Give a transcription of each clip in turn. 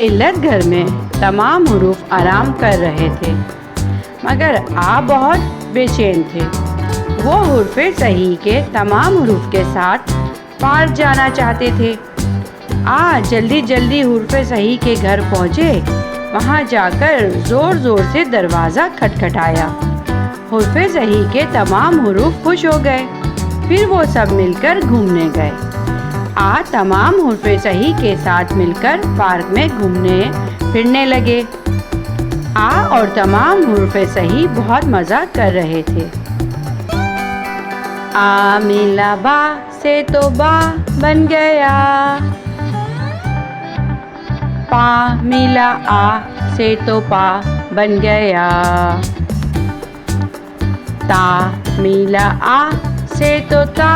इल्लत घर में तमाम हुरूफ आराम कर रहे थे, मगर आ बहुत बेचैन थे। वो हुर्फ़े सही के तमाम हुरूफ के साथ पार्क जाना चाहते थे। आ जल्दी जल्दी हुर्फ़े सही के घर पहुँचे। वहाँ जाकर ज़ोर ज़ोर से दरवाज़ा खटखटाया। हुर्फ़े सही के तमाम हुरूफ खुश हो गए। फिर वो सब मिलकर घूमने गए। आ तमाम हुर्फ़े सही के साथ मिलकर पार्क में घूमने फिरने लगे। आ और तमाम हुर्फ़े सही बहुत मज़ा कर रहे थे। आ मिला बा से तो बा बन गया, पा मिला आ से तो पा बन गया, ता मिला आ से तो ता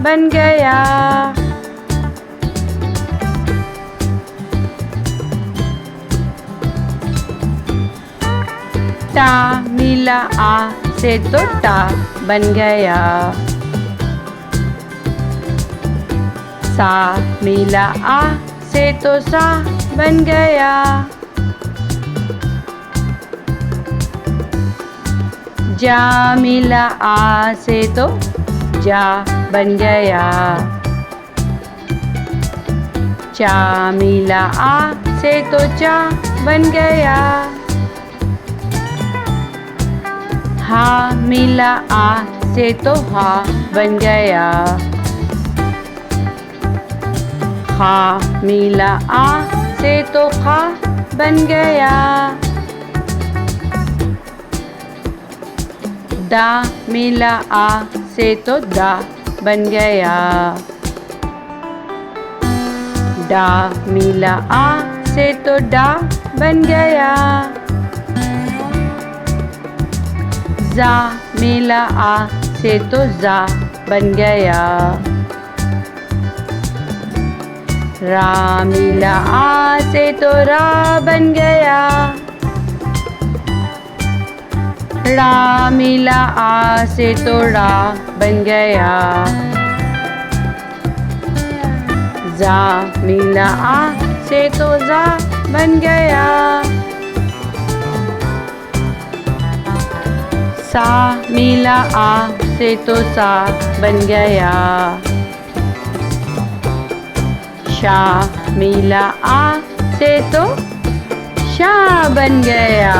बन गया। ता मिला आ से तो ता बन गया, सा मिला आ से तो सा बन गया, जा मिला आ से तो जा बन गया, चा मिला आ से तो चा बन गया, हा मिला आ से तो हा बन गया, खा मिला आ से तो खा बन गया, दा मिला आ से तो दा बन गया, डा मिला आ से तो डा बन गया, जा मिला आ से तो जा बन गया, रा मिला आ से तो रा बन गया, रा मिला आ से तो रा बन गया, जा मिला आ से तो जा बन गया, सा मिला आ से तो सा बन गया, शा मिला आ से तो शा बन गया,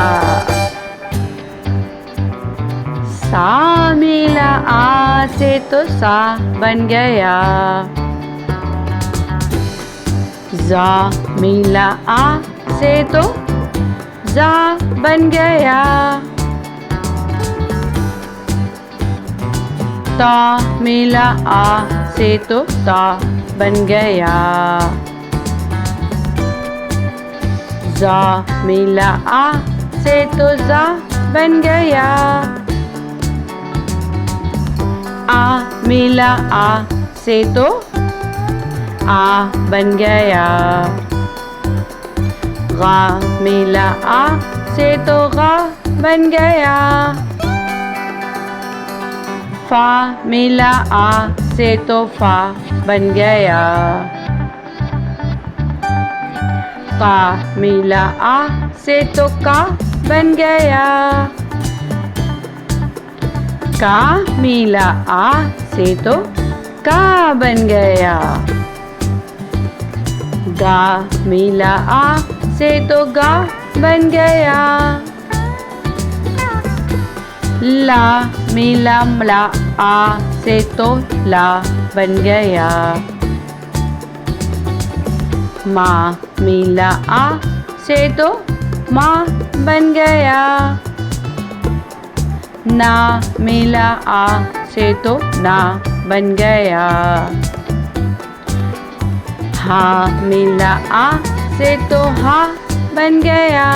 सा मिला आ से तो सा बन गया, जा मिला आ से तो जा बन गया, ता मिला आ से तो ता बन गया, जा मिला आ से तो जा बन गया, आ मिला आ से तो आ बन गया, गा मिला आ से तो गा बन गया, फा मिला आ से तो फा बन गया, का मिला आ से तो का बन गया, का मिला आ से तो का बन गया, गा मिला आ से तो गा बन गया, ला मिला ला आ से तो ला बन गया, मा मिला आ से तो माँ बन गया, ना मिला आ से तो ना बन गया, हा मिला आ से तो हा बन गया।